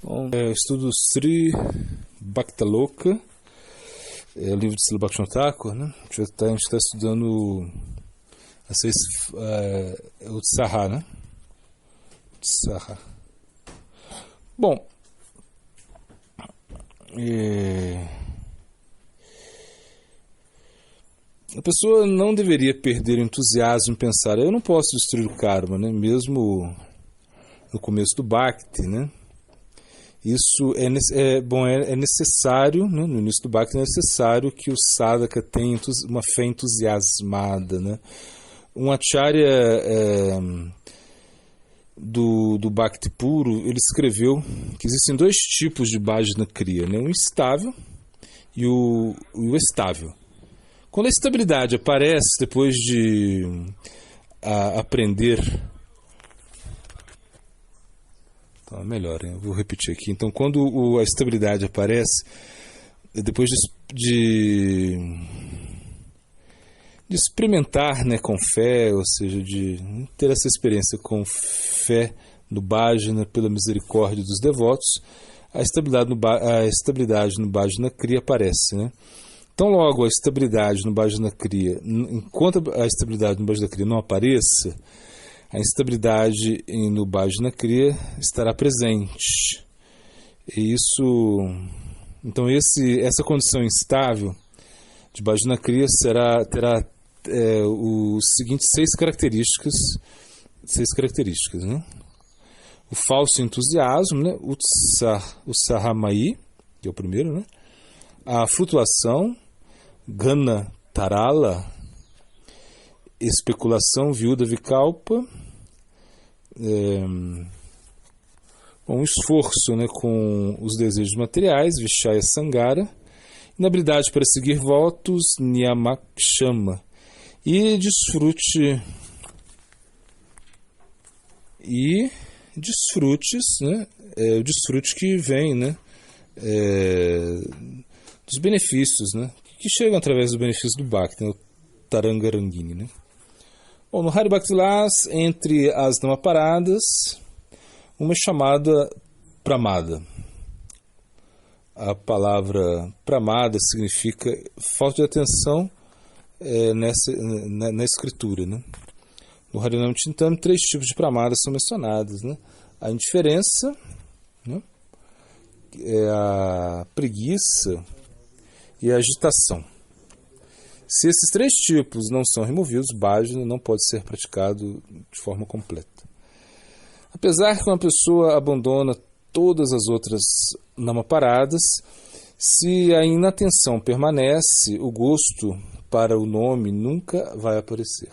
Bom, estudo Sri Bhaktaloka, livro de Srila Bhaktivinoda Thakur, né? A gente está estudando o Tsarra, né? Tsarra. Bom, a pessoa não deveria perder o entusiasmo em pensar, eu não posso destruir o karma, né? Mesmo no começo do Bhakti, né? Isso é necessário, né? No início do Bhakti é necessário que o sadhaka tenha uma fé entusiasmada, né? Um acharya do Bhakti puro, ele escreveu que existem dois tipos de bhajana kriya, né? O instável e o estável. Quando a estabilidade aparece depois de aprender... Então, melhor, hein? Eu vou repetir aqui. Então, quando a estabilidade aparece, depois de experimentar, né, com fé, ou seja, de ter essa experiência com fé no bhajana, pela misericórdia dos devotos, a estabilidade no bhajana kriya aparece, né? Então, logo a estabilidade no bhajana kriya, enquanto a estabilidade no bhajana kriya não apareça, a instabilidade no bhajana kriya estará presente. E então essa condição instável de bhajana kriya terá os seguintes seis características, né? O falso entusiasmo, né? O sarramayi, que é o primeiro, né? A flutuação, gana tarala, especulação, viúda vikalpa, um esforço, né, com os desejos materiais, vishaya sangara, inabilidade para seguir votos, niyamakshama, e desfrutes, né, o desfrute que vem, né, dos benefícios, né, que chegam através dos benefícios do Bhakti, né, o Tarangarangini, né. Bom, no Hari Bhakti Vilas, entre as namaparadas, uma chamada pramada. A palavra pramada significa falta de atenção na escritura, né? No Harinam Chintamani, 3 tipos de pramadas são mencionados, né? A indiferença, né? A preguiça e a agitação. Se esses 3 tipos não são removidos, bhajana não pode ser praticado de forma completa. Apesar que uma pessoa abandona todas as outras namaparadas, se a inatenção permanece, o gosto para o nome nunca vai aparecer.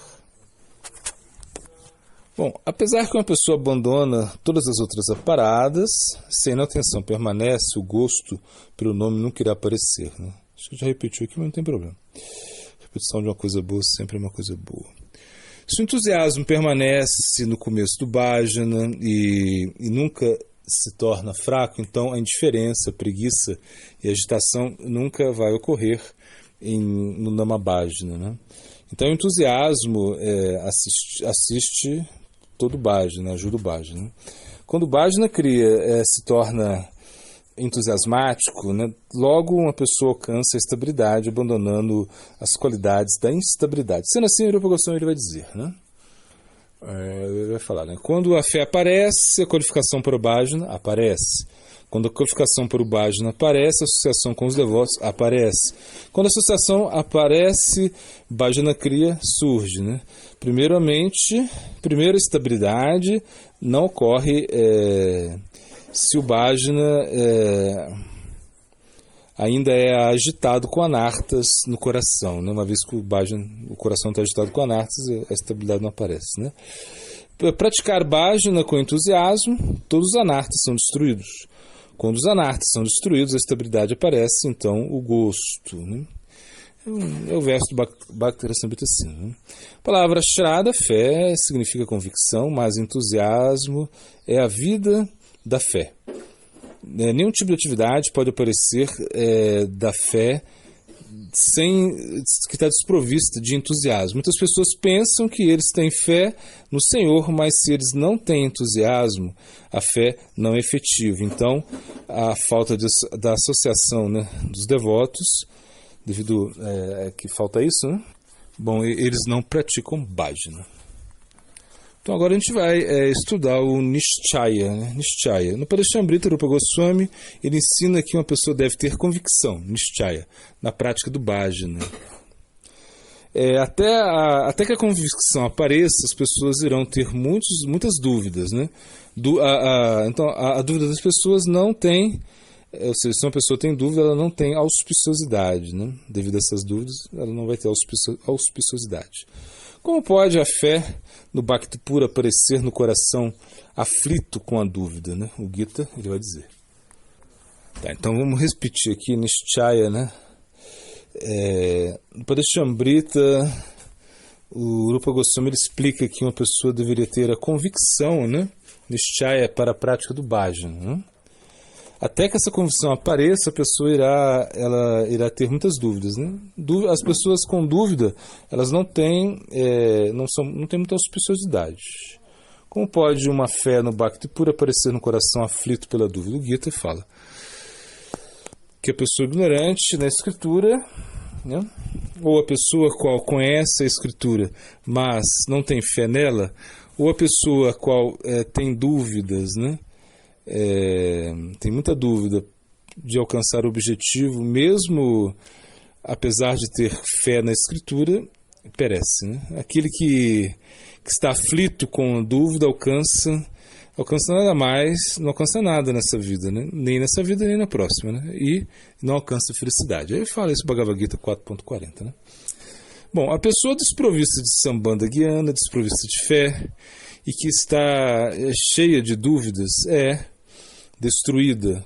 Bom, apesar que uma pessoa abandona todas as outras aparadas, se a inatenção permanece, o gosto pelo nome nunca irá aparecer, né? Acho que eu já repeti aqui, mas não tem problema. Repetição de uma coisa boa sempre é uma coisa boa. Se o entusiasmo permanece no começo do bhajana e nunca se torna fraco, então a indiferença, a preguiça e a agitação nunca vai ocorrer no namabhajana, né? Então o entusiasmo assiste todo o bhajana, ajuda o bhajana. Quando o bhajana kriya se torna entusiasmático, né, logo uma pessoa alcança a estabilidade, abandonando as qualidades da instabilidade. Sendo assim, a Rupa Goswami ele vai dizer, né? Ele vai falar, né? Quando a fé aparece, a qualificação para o bhajana aparece. Quando a qualificação para o bhajana aparece, a associação com os devotos aparece. Quando a associação aparece, bhajana kriya surge, né? Primeira estabilidade não ocorre se o bhajana ainda é agitado com anartas no coração, né? Uma vez que o coração está agitado com anartas, a estabilidade não aparece, né? Para praticar bhajana com entusiasmo, todos os anartas são destruídos. Quando os anartas são destruídos, a estabilidade aparece, então o gosto, né? É o verso do Bhakti Rasamrita Sindhu, né? A palavra Shraddha, fé, significa convicção, mas entusiasmo é a vida da fé. Nenhum tipo de atividade pode aparecer da fé que está desprovista de entusiasmo. Muitas pessoas pensam que eles têm fé no Senhor, mas se eles não têm entusiasmo, a fé não é efetiva. Então, a falta da associação, né, dos devotos, devido que falta isso, né? Bom, eles não praticam bhajana. Então agora a gente vai estudar o Nishchaya, né? Nishchaya. No Parashamrita Rupa Goswami, ele ensina que uma pessoa deve ter convicção, Nishchaya, na prática do bhajana. Até que a convicção apareça, as pessoas irão ter muitas dúvidas, né? Então a dúvida das pessoas não tem, ou seja, se uma pessoa tem dúvida, ela não tem auspiciosidade, né? Devido a essas dúvidas, ela não vai ter auspiciosidade. Como pode a fé no Bhakti Pura aparecer no coração aflito com a dúvida, né? O Gita, ele vai dizer. Tá, então vamos repetir aqui, Nishchaya, né? No Parashamrita, o Rupa Goswami ele explica que uma pessoa deveria ter a convicção, né? Nishchaya para a prática do bhajana, né? Até que essa convicção apareça, a pessoa irá ter muitas dúvidas, né? As pessoas com dúvida, elas não têm muita auspiciosidade. Como pode uma fé no Bhakti Pura aparecer no coração aflito pela dúvida? O Gita fala que a pessoa ignorante na Escritura, né? Ou a pessoa qual conhece a Escritura, mas não tem fé nela, ou a pessoa qual tem dúvidas, né? Tem muita dúvida de alcançar o objetivo, mesmo apesar de ter fé na Escritura, perece, né? Aquele que está aflito com a dúvida alcança nada mais, não alcança nada nessa vida, né? Nem nessa vida nem na próxima, né? E não alcança felicidade. Aí fala isso Bhagavad Gita 4.40, né? Bom, a pessoa desprovista de Sambandha Gyana, desprovista de fé e que está cheia de dúvidas destruída.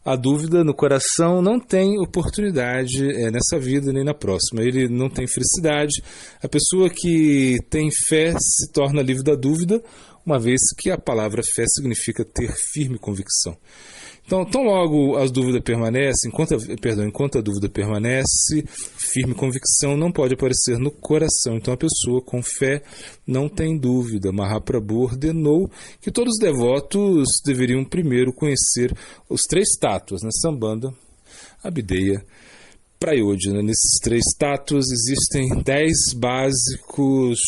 A dúvida no coração não tem oportunidade nessa vida nem na próxima. Ele não tem felicidade. A pessoa que tem fé se torna livre da dúvida, uma vez que a palavra fé significa ter firme convicção. Então, tão logo as dúvidas permanecem, enquanto a dúvida permanece, firme convicção não pode aparecer no coração. Então, a pessoa com fé não tem dúvida. Mahaprabhu ordenou que todos os devotos deveriam primeiro conhecer os 3 tátuas, né? Sambandha, Abhideya, Prayojana. Nesses 3 tátuas existem 10 básicos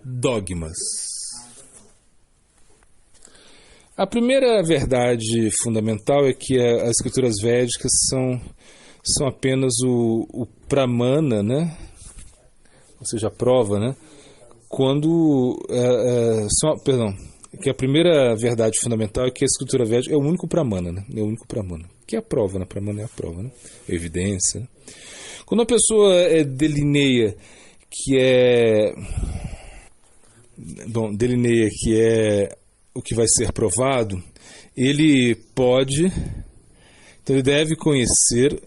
dogmas. A primeira verdade fundamental é que as escrituras védicas são apenas o pramana, né? Ou seja, a prova, né? Que a primeira verdade fundamental é que a escritura védica é o único pramana, né? É o único pramana. Que é a prova, né? Pramana é a prova, né? É a evidência, né? Quando a pessoa delineia que é o que vai ser provado, ele deve conhecer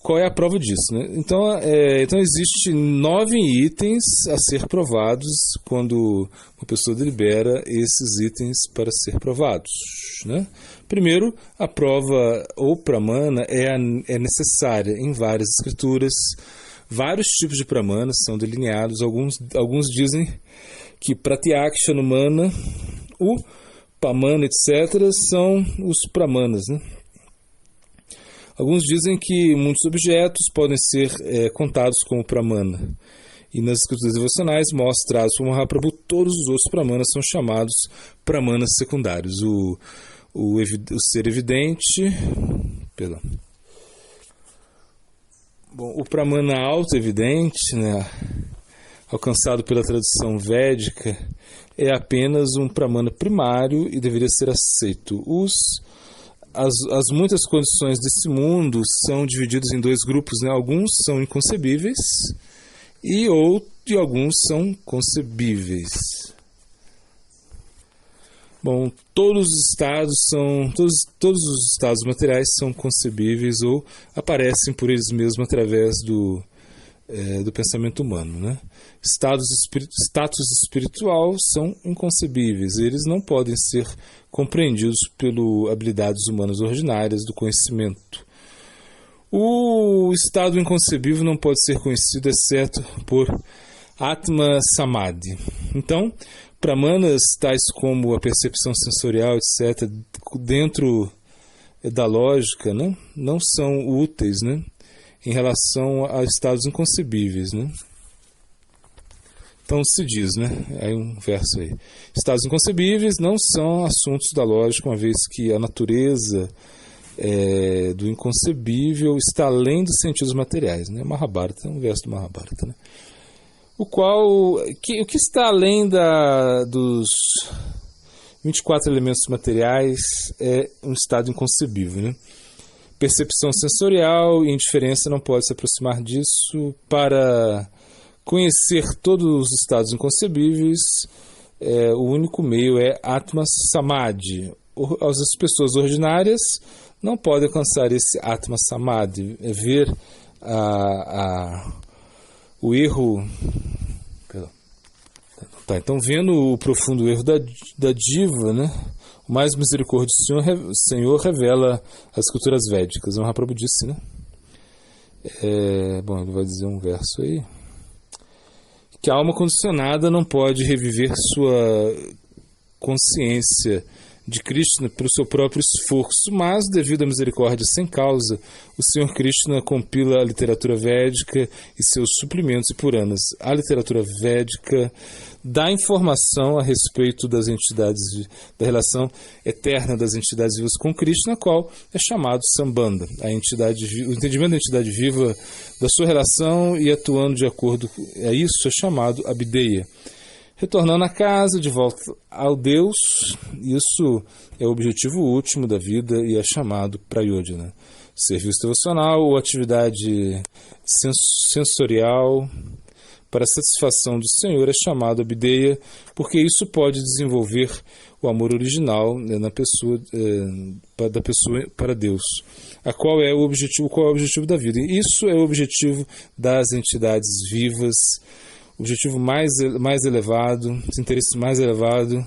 qual é a prova disso, né? Então existe 9 itens a ser provados quando uma pessoa delibera esses itens para ser provados, né? Primeiro, a prova ou pramana é necessária em várias escrituras. Vários tipos de pramanas são delineados. Alguns dizem que Pratyaksha Numana, o Pamana, etc., são os pramanas, né? Alguns dizem que muitos objetos podem ser contados como pramana. E nas escrituras devocionais mostrados por Mahaprabhu, todos os outros pramanas são chamados pramanas secundários. O ser evidente... Perdão. Bom, o pramana auto-evidente, né, alcançado pela tradição védica, é apenas um pramana primário e deveria ser aceito. As muitas condições desse mundo são divididas em 2 grupos, né? Alguns são inconcebíveis e alguns são concebíveis. Bom, todos os estados materiais são concebíveis ou aparecem por eles mesmos através do pensamento humano, né? Status espiritual são inconcebíveis, eles não podem ser compreendidos pelas habilidades humanas ordinárias do conhecimento. O estado inconcebível não pode ser conhecido exceto por Atma Samadhi. Então, pramanas tais como a percepção sensorial, etc., dentro da lógica, né, não são úteis, né, em relação a estados inconcebíveis, né? Então se diz, né? Aí um verso aí. Estados inconcebíveis não são assuntos da lógica, uma vez que a natureza do inconcebível está além dos sentidos materiais, né? Mahabharata, um verso do Mahabharata, né? O que está além dos 24 elementos materiais é um estado inconcebível, né? Percepção sensorial e indiferença não pode se aproximar disso. Para conhecer todos os estados inconcebíveis, o único meio é Atma Samadhi. As pessoas ordinárias não podem alcançar esse Atma Samadhi, ver o erro. Tá, então, vendo o profundo erro da diva, né? O mais misericordioso Senhor revela as escrituras védicas. O Mahaprabhu disse, né? Bom, ele vai dizer um verso aí. Que a alma condicionada não pode reviver sua consciência de Krishna pelo seu próprio esforço, mas, devido à misericórdia sem causa, o Senhor Krishna compila a literatura védica e seus suplementos e Puranas. A literatura védica dá informação a respeito das entidades, da relação eterna das entidades vivas com Krishna, a qual é chamado Sambandha. O entendimento da entidade viva, da sua relação e atuando de acordo a isso, é chamado Abhideya. Retornando à casa, de volta ao Deus, isso é o objetivo último da vida e é chamado Prayodhana. Serviço devocional ou atividade sensorial para a satisfação do Senhor é chamado Abhideya, porque isso pode desenvolver o amor original da pessoa para Deus. Qual é o objetivo da vida? Isso é o objetivo das entidades vivas, o objetivo mais elevado, os interesses mais elevados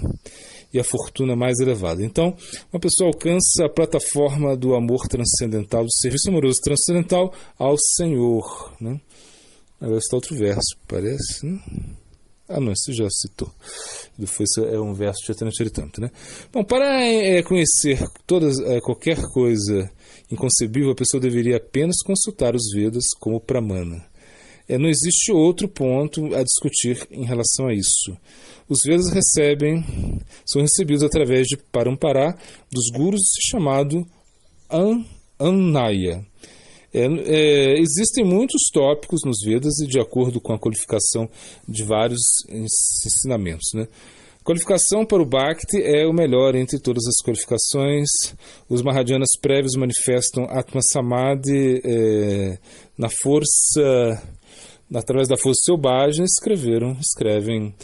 e a fortuna mais elevada. Então, uma pessoa alcança a plataforma do amor transcendental, do serviço amoroso transcendental ao Senhor, né? Agora está outro verso, parece, né? Não, esse já citou. Esse é um verso de Chaitanya Charitamrita, né? Bom, para conhecer qualquer coisa inconcebível, a pessoa deveria apenas consultar os Vedas como Pramana. Não existe outro ponto a discutir em relação a isso. Os Vedas são recebidos através de Parampara dos gurus chamado Annaya. Existem muitos tópicos nos Vedas e de acordo com a qualificação de vários ensinamentos, né? Qualificação para o Bhakti é o melhor entre todas as qualificações. Os Mahāyanas prévios manifestam Atma Samadhi através da força selvagem, escrevem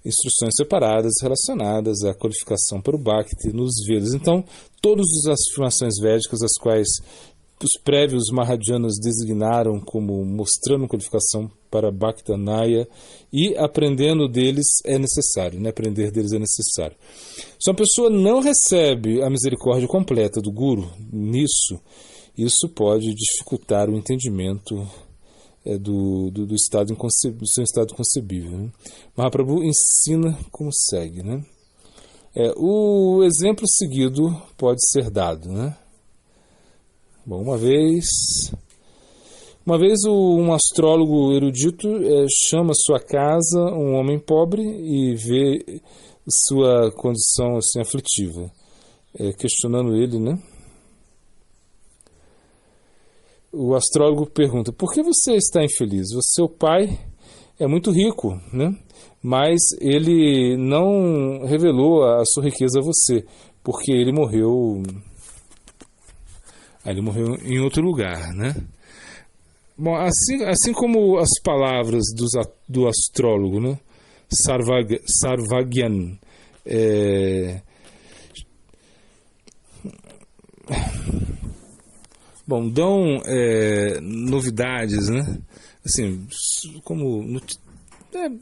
instruções separadas relacionadas à qualificação para o Bhakti nos Vedas. Então, todas as afirmações védicas, as quais os prévios Mahāyanas designaram como mostrando qualificação para Bhaktanaya, e aprendendo deles é necessário, né? Aprender deles é necessário. Se uma pessoa não recebe a misericórdia completa do Guru isso pode dificultar o entendimento do seu estado concebível, né? Mahaprabhu ensina como segue, né? O exemplo seguido pode ser dado, né? Bom, uma vez um astrólogo erudito chama à sua casa um homem pobre e vê sua condição assim aflitiva, questionando ele, né? O astrólogo pergunta: por que você está infeliz? Seu pai é muito rico, né? Mas ele não revelou a sua riqueza a você, porque ele morreu em outro lugar, né? Bom, assim como as palavras do astrólogo, né? Sarvagyan, dão novidades, né? assim, como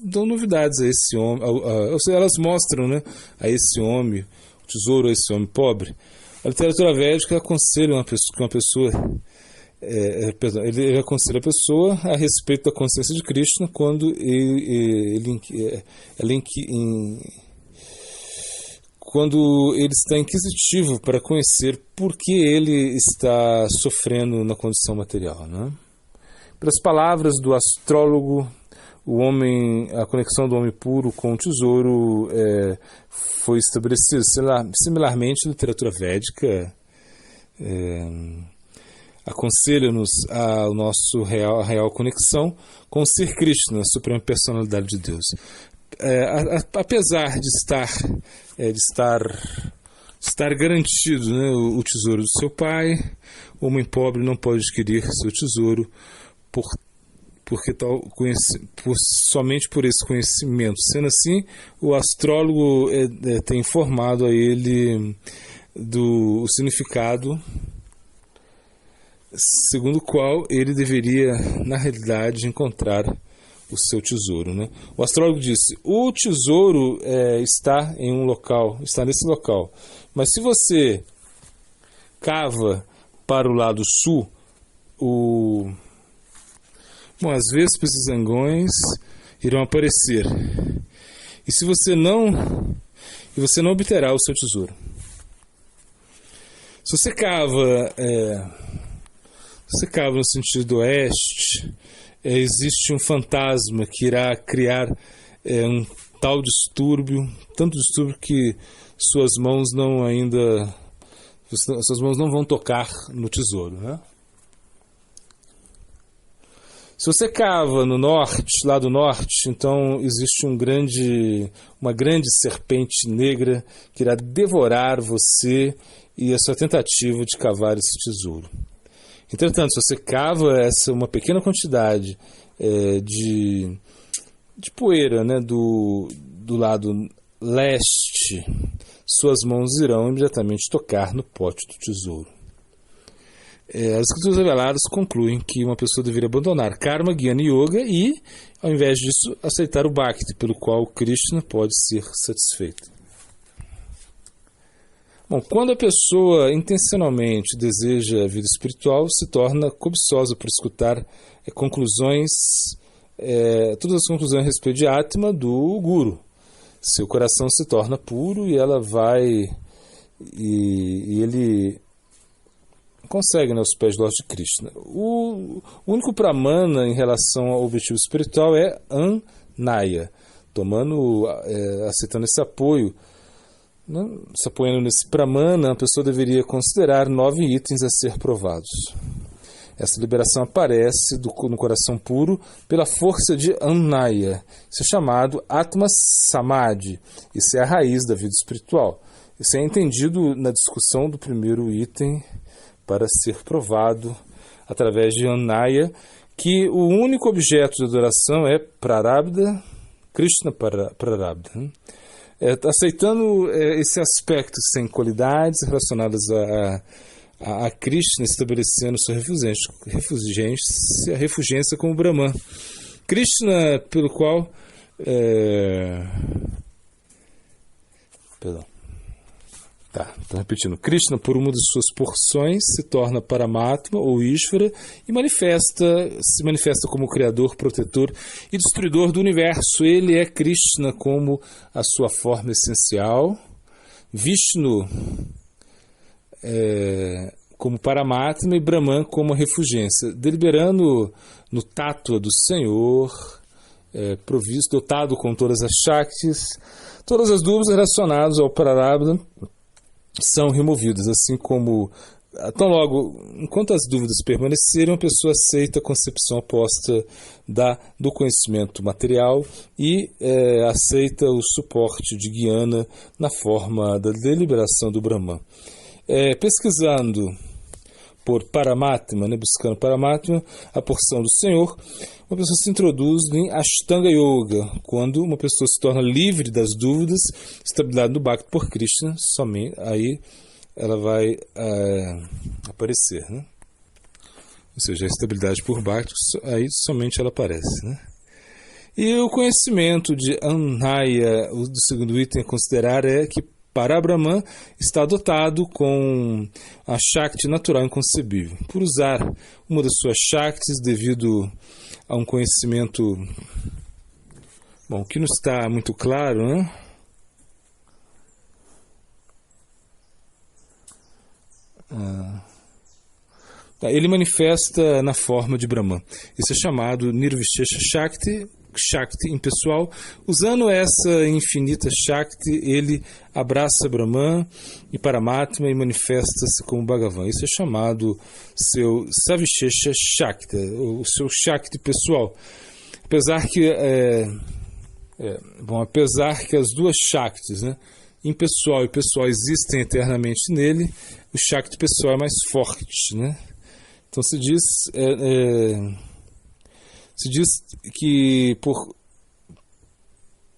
dão novidades a esse homem, ou seja, elas mostram, né, a esse homem, o tesouro a esse homem pobre. A literatura védica aconselha que uma pessoa ele aconselha a pessoa a respeito da consciência de Krishna quando quando ele está inquisitivo para conhecer por que ele está sofrendo na condição material, né? Pelas palavras do astrólogo, a conexão do homem puro com o tesouro foi estabelecida. Similarmente, a literatura védica aconselha-nos a real conexão com o Ser Krishna, a suprema personalidade de Deus. Apesar de estar garantido, né, o tesouro do seu pai, o homem pobre não pode adquirir seu tesouro somente por esse conhecimento. Sendo assim, o astrólogo tem informado a ele do significado segundo o qual ele deveria, na realidade, encontrar o seu tesouro, né? O astrólogo disse: o tesouro está nesse local. Mas se você cava para o lado sul, as vespas e zangões irão aparecer. E você não obterá o seu tesouro. Se você cava no sentido oeste, existe um fantasma que irá criar um tal distúrbio, tanto distúrbio que suas mãos não vão tocar no tesouro, né? Se você cava no norte, lá do norte, então existe uma grande serpente negra que irá devorar você e a sua tentativa de cavar esse tesouro. Entretanto, se você cava uma pequena quantidade de poeira, né, do lado leste, suas mãos irão imediatamente tocar no pote do tesouro. As escrituras reveladas concluem que uma pessoa deveria abandonar Karma, Jnana e Yoga e, ao invés disso, aceitar o Bhakti, pelo qual Krishna pode ser satisfeito. Bom, quando a pessoa intencionalmente deseja a vida espiritual, se torna cobiçosa por escutar todas as conclusões a respeito de Atma do Guru. Seu coração se torna puro e ele consegue, né, os pés do Lorde Krishna. O único pramana em relação ao objetivo espiritual é Anaya, aceitando esse apoio. Se apoiando nesse pramana, a pessoa deveria considerar 9 itens a ser provados. Essa liberação aparece no coração puro pela força de Anaya. Isso é chamado Atma Samadhi. Isso é a raiz da vida espiritual. Isso é entendido na discussão do primeiro item para ser provado através de Anaya, que o único objeto de adoração é Prarabdha, Krishna Prarabdha. Aceitando esse aspecto sem qualidades relacionadas a Krishna, estabelecendo sua refugência como Brahman. Krishna, pelo qual... Estou repetindo. Krishna, por uma de suas porções, se torna Paramatma ou Ishvara e se manifesta como Criador, Protetor e Destruidor do Universo. Ele é Krishna como a sua forma essencial, Vishnu como Paramatma e Brahman como a refugência, deliberando no Tattva do Senhor, dotado com todas as Shaktis. Todas as dúvidas relacionadas ao Prarabdha são removidas, assim como, enquanto as dúvidas permanecerem, a pessoa aceita a concepção oposta do conhecimento material e aceita o suporte de Jnana na forma da deliberação do Brahman. Pesquisando por Paramatma, buscando Paramatma, a porção do Senhor, uma pessoa se introduz em Ashtanga Yoga, quando uma pessoa se torna livre das dúvidas, estabilidade no Bhakti por Krishna, somente aí ela vai aparecer, né? Ou seja, a estabilidade por baixo, aí somente ela aparece, né? E o conhecimento de Anhaya, o do segundo item a considerar é que para Brahman está dotado com a Shakti natural inconcebível. Por usar uma das suas Shaktis devido a um conhecimento, bom, que não está muito claro, né? Ele manifesta na forma de Brahman. Isso é chamado Nirvishesha Shakti, Shakti impessoal. Usando essa infinita Shakti, ele abraça Brahman e Paramatma e manifesta-se como Bhagavan. Isso é chamado seu Savishesha Shakti, o seu Shakti pessoal. Apesar que as duas Shaktis, né, impessoal e pessoal, existem eternamente nele, o Shakti pessoal é mais forte, né? Então se diz que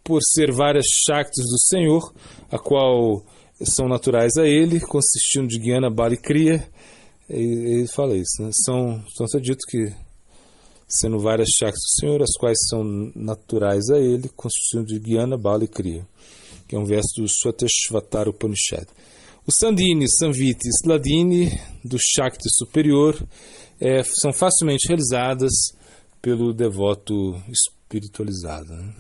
por ser várias Shaktis do Senhor, a qual são naturais a ele, consistindo de Gyana, Bala e Kriya, ele fala isso, né? Então está dito que, sendo várias Shaktis do Senhor, as quais são naturais a ele, consistindo de Gyana, Bala e Kriya, que é um verso do Swateshvatara Upanishad. O Sandhini, Samviti e Sladhini do Shakti superior são facilmente realizadas pelo devoto espiritualizado, né?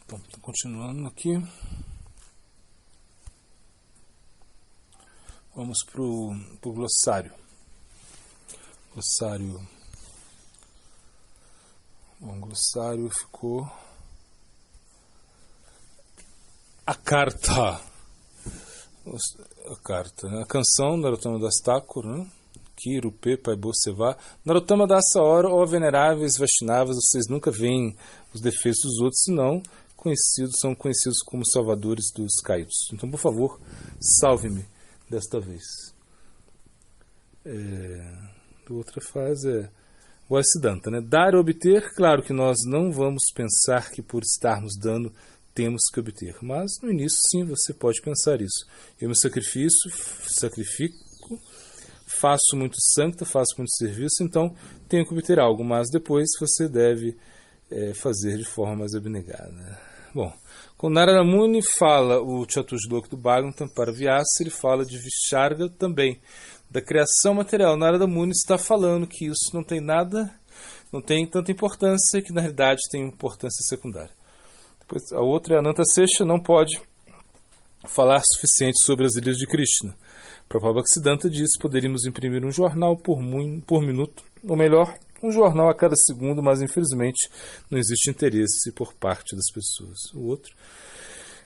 Então, continuando aqui. Vamos para o glossário. Bom, o glossário ficou... A carta, né? A canção Narottama Das Thakur, né? Ki, Rupe, Paibo, Seva. Narottama Dasa Ora, ó veneráveis Vaishnavas, vocês nunca veem os defeitos dos outros, senão são conhecidos como salvadores dos caídos. Então, por favor, salve-me desta vez. Outra frase é o Siddhanta, né? Dar ou obter, claro que nós não vamos pensar que por estarmos dando temos que obter, mas no início sim você pode pensar isso. Eu me sacrifico, faço muito sancta, faço muito serviço, então tenho que obter algo, mas depois você deve fazer de forma mais abnegada. Bom, quando Narada Muni fala o Chatushlok do Bhagavatam para Vyasa, ele fala de Visharga também, da criação material. Narada Muni está falando que isso não tem tanta importância, que na realidade tem importância secundária. Depois, a outra é Anantasesha, não pode falar suficiente sobre as ilhas de Krishna. Prabhupada Bhaktisiddhanta diz que poderíamos imprimir um jornal por minuto, ou melhor, um jornal a cada segundo, mas infelizmente não existe interesse por parte das pessoas. O outro.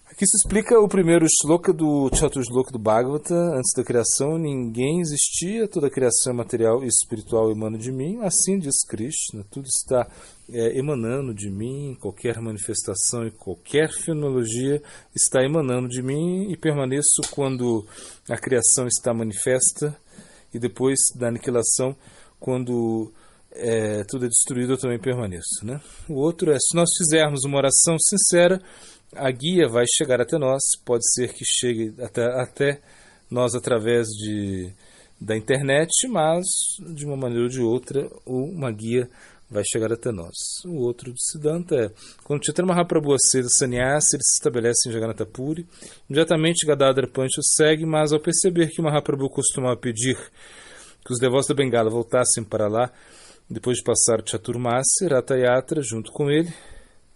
Aqui se explica o primeiro shloka do Chatushlok do Bhagavata. Antes da criação ninguém existia, toda a criação é material e espiritual emana de mim, assim diz Krishna, tudo está emanando de mim, qualquer manifestação e qualquer fenomenologia está emanando de mim e permaneço quando a criação está manifesta e depois da aniquilação, quando tudo é destruído, eu também permaneço, né? O outro é, se nós fizermos uma oração sincera, a guia vai chegar até nós, pode ser que chegue até nós através da internet, mas de uma maneira ou de outra, uma guia vai chegar até nós. O outro do Siddhanta é, quando Chaitanya Mahaprabhu aceita sannyasa, ele se estabelece em Jagannatha Puri, imediatamente Gadadhara Pancha o segue, mas ao perceber que Mahaprabhu costumava pedir que os devotos da Bengala voltassem para lá, depois de passar o Chaturmasi, Ratha Yatra junto com ele,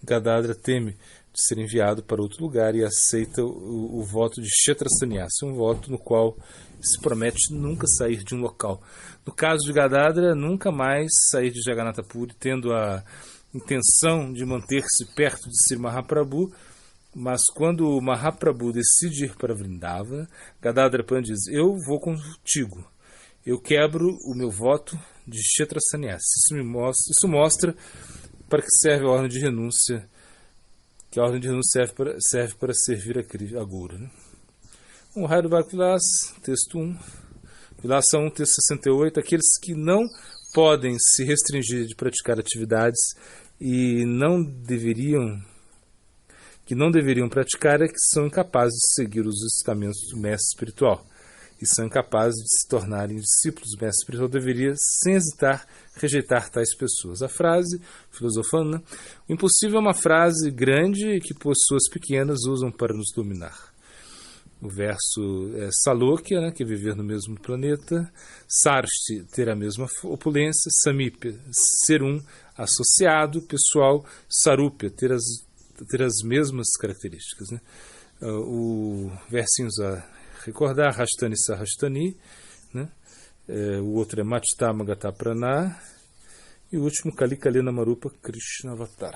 Gadadhara teme de ser enviado para outro lugar e aceita o voto de Kshetra Sannyasa, um voto no qual se promete nunca sair de um local. No caso de Gadadhara, nunca mais sair de Jagannatha Puri, tendo a intenção de manter-se perto de Sri Mahaprabhu, mas quando o Mahaprabhu decide ir para Vrindavana, Gadadhara Pandit diz, eu vou contigo, eu quebro o meu voto de Kshetra Sannyasa. Isso mostra para que serve a ordem de renúncia, que a ordem de renúncia serve para servir a Goura, né? Um raio do Bhakti Vilasa, texto 1, Vilasa 1, texto 68, aqueles que não podem se restringir de praticar atividades e que não deveriam praticar é que são incapazes de seguir os ensinamentos do mestre espiritual. e são incapazes de se tornarem discípulos do mestre espiritual, deveria, sem hesitar, rejeitar tais pessoas. A frase, filosofando, né? O impossível é uma frase grande que pessoas pequenas usam para nos dominar. O verso é Salokya, né, que é viver no mesmo planeta, Sarsti, ter a mesma opulência, Samípia, ser um associado, pessoal, Sarupya, ter as mesmas características. Né? O versinhos a recordar, Rastani Sahastani, né? O outro é Matitama Gata Prana, e o último, Kali Kalena Marupa Krishna Avatar.